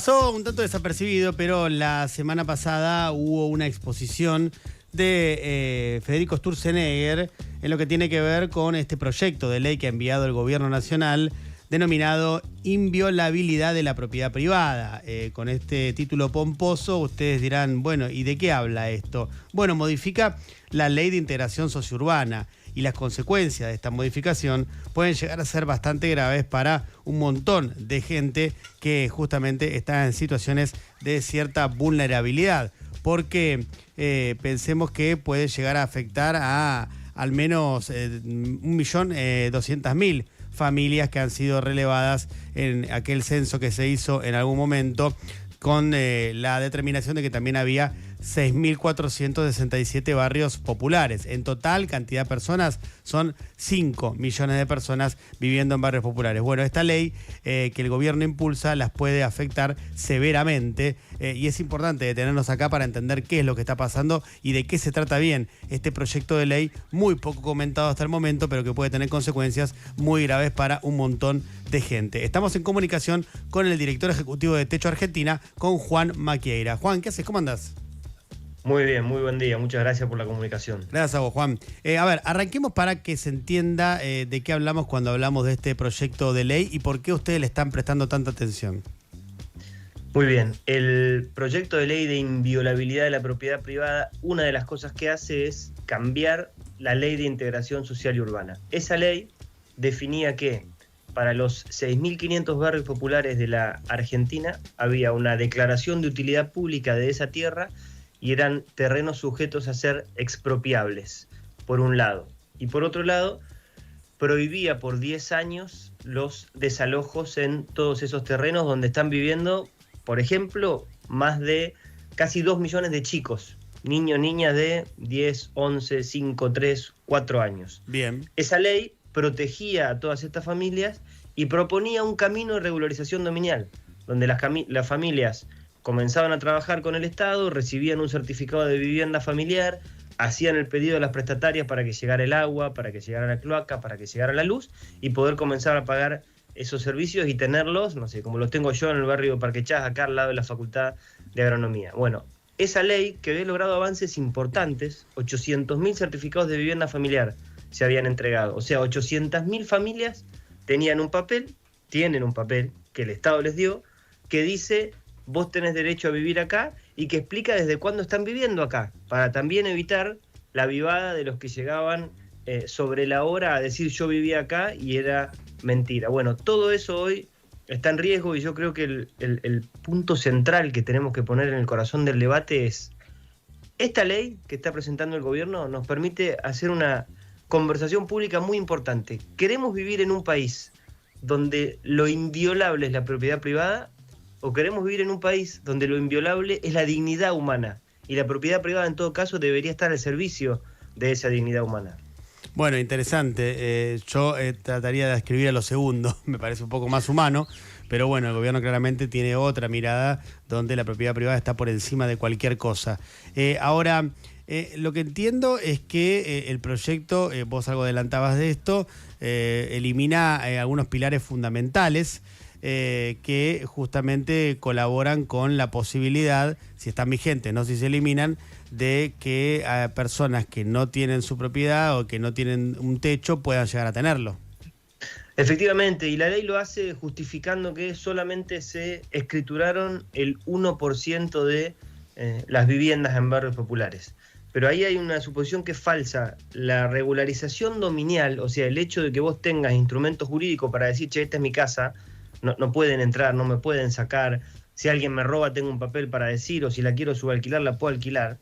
Pasó un tanto desapercibido, pero la semana pasada hubo una exposición de Federico Sturzenegger en lo que tiene que ver con este proyecto de ley que ha enviado el gobierno nacional denominado Inviolabilidad de la Propiedad Privada. Con este título pomposo ustedes dirán, bueno, ¿y de qué habla esto? Bueno, modifica la Ley de Integración Sociourbana y las consecuencias de esta modificación pueden llegar a ser bastante graves para un montón de gente que justamente está en situaciones de cierta vulnerabilidad, porque pensemos que puede llegar a afectar a al menos 1.200.000 familias que han sido relevadas en aquel censo que se hizo en algún momento, con la determinación de que también había 6.467 barrios populares. En total, cantidad de personas, son 5 millones de personas viviendo en barrios populares. Bueno, esta ley que el gobierno impulsa las puede afectar severamente y es importante detenernos acá para entender qué es lo que está pasando y de qué se trata bien este proyecto de ley, muy poco comentado hasta el momento, pero que puede tener consecuencias muy graves para un montón de gente. Estamos en comunicación con el director ejecutivo de Techo Argentina, con Juan Maquieira. Juan, ¿qué haces? ¿Cómo andás? Muy bien, muy buen día. Muchas gracias por la comunicación. Gracias a vos, Juan. A ver, arranquemos para que se entienda de qué hablamos cuando hablamos de este proyecto de ley y por qué ustedes le están prestando tanta atención. Muy bien. El proyecto de ley de inviolabilidad de la propiedad privada, una de las cosas que hace es cambiar la Ley de Integración Social y Urbana. Esa ley definía que para los 6.500 barrios populares de la Argentina había una declaración de utilidad pública de esa tierra y eran terrenos sujetos a ser expropiables, por un lado. Y por otro lado, prohibía por 10 años los desalojos en todos esos terrenos donde están viviendo, por ejemplo, más de casi 2 millones de chicos, niños, niñas de 10, 11, 5, 3, 4 años. Bien. Esa ley protegía a todas estas familias y proponía un camino de regularización dominial, donde las familias comenzaban a trabajar con el Estado, recibían un certificado de vivienda familiar, hacían el pedido de las prestatarias para que llegara el agua, para que llegara la cloaca, para que llegara la luz y poder comenzar a pagar esos servicios y tenerlos, no sé, como los tengo yo en el barrio de Parque Chas, acá al lado de la Facultad de Agronomía. Bueno, esa ley que había logrado avances importantes, 800.000 certificados de vivienda familiar se habían entregado. O sea, 800.000 familias tienen un papel que el Estado les dio, que dice: vos tenés derecho a vivir acá, y que explica desde cuándo están viviendo acá, para también evitar la vivada de los que llegaban sobre la hora a decir yo vivía acá y era mentira. Bueno, todo eso hoy está en riesgo y yo creo que el punto central que tenemos que poner en el corazón del debate es: esta ley que está presentando el gobierno nos permite hacer una conversación pública muy importante. ¿Queremos vivir en un país donde lo inviolable es la propiedad privada? ¿O queremos vivir en un país donde lo inviolable es la dignidad humana? Y la propiedad privada, en todo caso, debería estar al servicio de esa dignidad humana. Bueno, interesante. Yo trataría de escribir a lo segundo, me parece un poco más humano, pero bueno, el gobierno claramente tiene otra mirada donde la propiedad privada está por encima de cualquier cosa. Ahora, lo que entiendo es que el proyecto, vos algo adelantabas de esto, elimina algunos pilares fundamentales que justamente colaboran con la posibilidad, si están vigentes, no si se eliminan, de que personas que no tienen su propiedad o que no tienen un techo puedan llegar a tenerlo. Efectivamente, y la ley lo hace justificando que solamente se escrituraron el 1% de las viviendas en barrios populares. Pero ahí hay una suposición que es falsa. La regularización dominial, o sea, el hecho de que vos tengas instrumentos jurídicos para decir, che, esta es mi casa, no pueden entrar, no me pueden sacar, si alguien me roba tengo un papel para decir, o si la quiero subalquilar la puedo alquilar,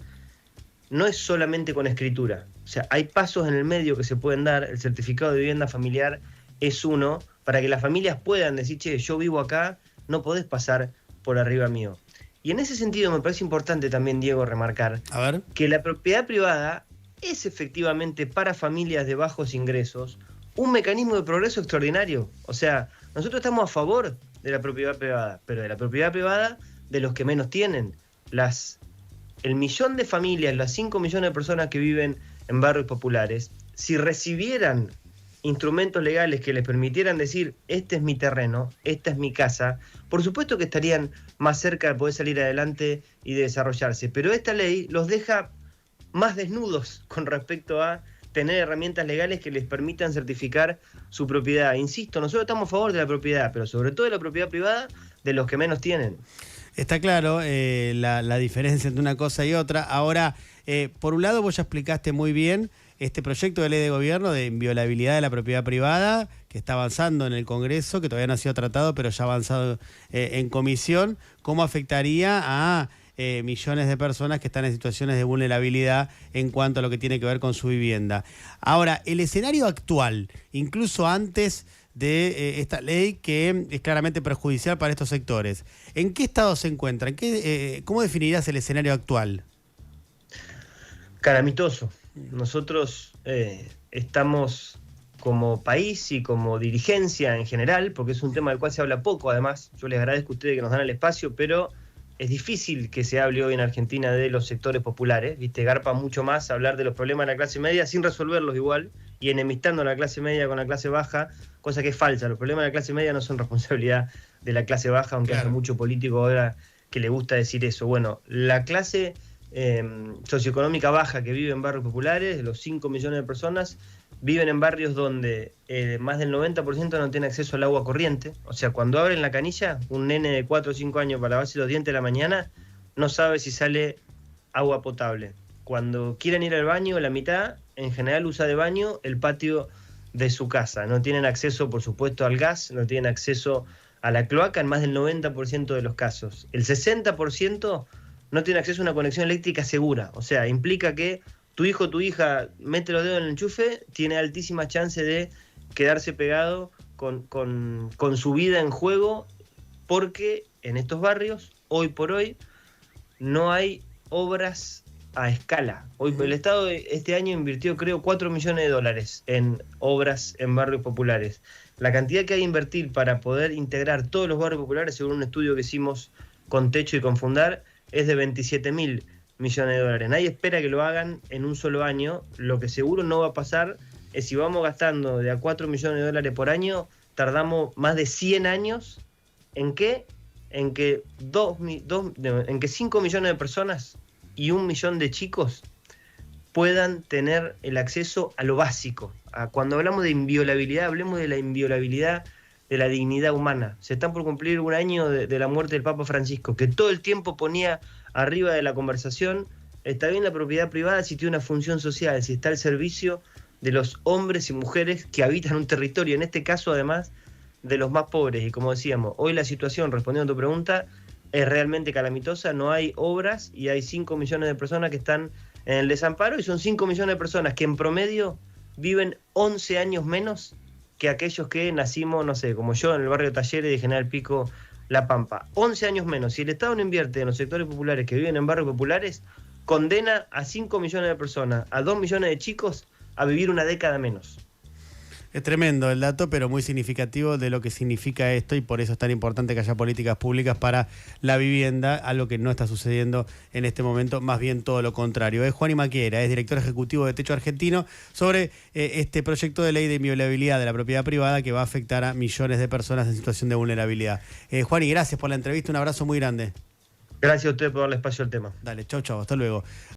no es solamente con escritura. O sea, hay pasos en el medio que se pueden dar. El certificado de vivienda familiar es uno, para que las familias puedan decir, che, yo vivo acá, no podés pasar por arriba mío. Y en ese sentido me parece importante también, Diego, remarcar que la propiedad privada es efectivamente para familias de bajos ingresos un mecanismo de progreso extraordinario. O sea, nosotros estamos a favor de la propiedad privada, pero de la propiedad privada de los que menos tienen. El millón de familias, las 5 millones de personas que viven en barrios populares, si recibieran instrumentos legales que les permitieran decir, este es mi terreno, esta es mi casa, por supuesto que estarían más cerca de poder salir adelante y de desarrollarse. Pero esta ley los deja más desnudos con respecto a tener herramientas legales que les permitan certificar su propiedad. Insisto, nosotros estamos a favor de la propiedad, pero sobre todo de la propiedad privada de los que menos tienen. Está claro la diferencia entre una cosa y otra. Ahora, por un lado, vos ya explicaste muy bien este proyecto de ley de gobierno de inviolabilidad de la propiedad privada, que está avanzando en el Congreso, que todavía no ha sido tratado, pero ya ha avanzado en comisión. ¿Cómo afectaría a millones de personas que están en situaciones de vulnerabilidad en cuanto a lo que tiene que ver con su vivienda? Ahora, el escenario actual, incluso antes de esta ley que es claramente perjudicial para estos sectores, ¿en qué estado se encuentra? ¿Cómo definirías el escenario actual? Calamitoso. Nosotros estamos como país y como dirigencia en general, porque es un tema del cual se habla poco, además, yo les agradezco a ustedes que nos dan el espacio, pero es difícil que se hable hoy en Argentina de los sectores populares, ¿viste? Garpa mucho más hablar de los problemas de la clase media sin resolverlos igual, y enemistando a la clase media con la clase baja, cosa que es falsa. Los problemas de la clase media no son responsabilidad de la clase baja, aunque claro, hay mucho político ahora que le gusta decir eso. Bueno, la clase socioeconómica baja que vive en barrios populares, de los 5 millones de personas, viven en barrios donde más del 90% no tiene acceso al agua corriente. O sea, cuando abren la canilla, un nene de 4 o 5 años para lavarse los dientes a la mañana no sabe si sale agua potable. Cuando quieren ir al baño, la mitad en general usa de baño el patio de su casa. No tienen acceso, por supuesto, al gas, no tienen acceso a la cloaca en más del 90% de los casos. El 60% no tiene acceso a una conexión eléctrica segura. O sea, implica que tu hijo o tu hija mete los dedos en el enchufe, tiene altísima chance de quedarse pegado con su vida en juego, porque en estos barrios, hoy por hoy, no hay obras a escala. Hoy el Estado este año invirtió, creo, 4 millones de dólares en obras en barrios populares. La cantidad que hay que invertir para poder integrar todos los barrios populares, según un estudio que hicimos con Techo y con Fundar, es de 27.000 millones de dólares. Nadie espera que lo hagan en un solo año. Lo que seguro no va a pasar es, si vamos gastando de a 4 millones de dólares por año, tardamos más de 100 años en que 5 millones de personas y 1 millón de chicos puedan tener el acceso a lo básico. Cuando hablamos de inviolabilidad, hablemos de la inviolabilidad de la dignidad humana. Se están por cumplir un año de la muerte del Papa Francisco, que todo el tiempo ponía arriba de la conversación, está bien la propiedad privada si tiene una función social, si está al servicio de los hombres y mujeres que habitan un territorio, en este caso además de los más pobres. Y como decíamos, hoy la situación, respondiendo a tu pregunta, es realmente calamitosa. No hay obras y hay 5 millones de personas que están en el desamparo, y son 5 millones de personas que en promedio viven 11 años menos que aquellos que nacimos, no sé, como yo, en el barrio Talleres de General Pico, La Pampa. 11 años menos. Si el Estado no invierte en los sectores populares que viven en barrios populares, condena a 5 millones de personas, a 2 millones de chicos, a vivir una década menos. Es tremendo el dato, pero muy significativo de lo que significa esto, y por eso es tan importante que haya políticas públicas para la vivienda, algo que no está sucediendo en este momento, más bien todo lo contrario. Es Juan Imaquiera, es director ejecutivo de Techo Argentino, sobre este proyecto de ley de inviolabilidad de la propiedad privada que va a afectar a millones de personas en situación de vulnerabilidad. Juan, y gracias por la entrevista, un abrazo muy grande. Gracias a ustedes por darle espacio al tema. Dale, chau, hasta luego.